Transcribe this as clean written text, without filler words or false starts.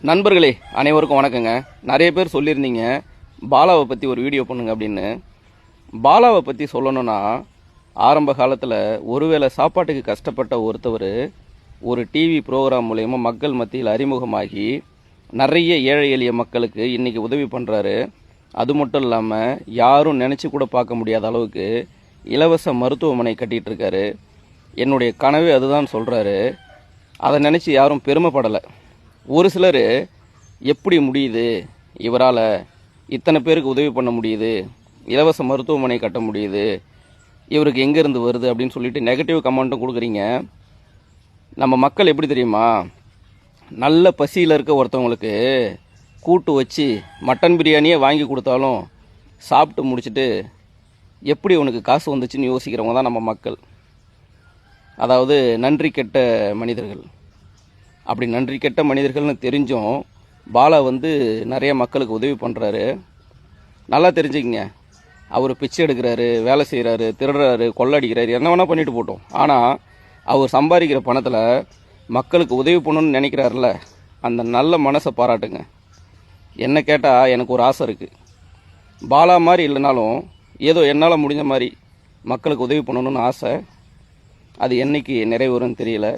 நண்பர்களே அனைவருக்கும் வணக்கங்க. நிறைய பேர் சொல்லியிருந்தீங்க பாலாவை பற்றி ஒரு வீடியோ பண்ணுங்க அப்படின்னு. பாலாவை பற்றி சொல்லணும்னா, ஆரம்ப காலத்தில் ஒருவேளை சாப்பாட்டுக்கு கஷ்டப்பட்ட ஒருத்தவர் ஒரு டிவி ப்ரோக்ராம் மூலயமா மக்கள் மத்தியில் அறிமுகமாகி நிறைய ஏழை எளிய மக்களுக்கு இன்றைக்கி உதவி பண்ணுறாரு. அது மட்டும் இல்லாமல் யாரும் நினச்சி கூட பார்க்க முடியாத அளவுக்கு இலவச மருத்துவமனை கட்டிகிட்டு இருக்காரு. என்னுடைய கனவே அதுதான் சொல்கிறாரு. அதை நினச்சி யாரும் பெருமைப்படலை. ஒரு சிலர் எப்படி முடியுது, இவரால் இத்தனை பேருக்கு உதவி பண்ண முடியுது, இலவச மருத்துவமனை கட்ட முடியுது, இவருக்கு எங்கேருந்து வருது அப்படின்னு சொல்லிட்டு நெகட்டிவ் கமெண்ட்டும் கொடுக்குறீங்க. நம்ம மக்கள் எப்படி தெரியுமா, நல்ல பசியில் இருக்க ஒருத்தவங்களுக்கு கூட்டு வச்சு மட்டன் பிரியாணியே வாங்கி கொடுத்தாலும் சாப்பிட்டு முடிச்சுட்டு எப்படி உனக்கு காசு வந்துச்சுன்னு யோசிக்கிறவங்க தான் நம்ம மக்கள். அதாவது நன்றி கெட்ட மனிதர்கள். அப்படி நன்றி கெட்ட மனிதர்கள்னு தெரிஞ்சும் பாலா நிறைய மக்களுக்கு உதவி பண்ணுறாரு. நல்லா தெரிஞ்சுக்கங்க, அவர் பிச்சை எடுக்கிறாரு, வேலை செய்கிறாரு, திருடுறாரு, கொள்ளடிக்கிறாரு, என்ன வேணால் பண்ணிட்டு போட்டோம். ஆனால் அவர் சம்பாதிக்கிற பணத்தில் மக்களுக்கு உதவி பண்ணணும்னு நினைக்கிறாருல, அந்த நல்ல மனசை பாராட்டுங்க. என்ன கேட்டால் எனக்கு ஒரு ஆசை இருக்குது. பாலா மாதிரி இல்லைனாலும் ஏதோ என்னால் முடிஞ்ச மாதிரி மக்களுக்கு உதவி பண்ணணும்னு ஆசை. அது என்னைக்கு நிறைவேறும்னு தெரியல.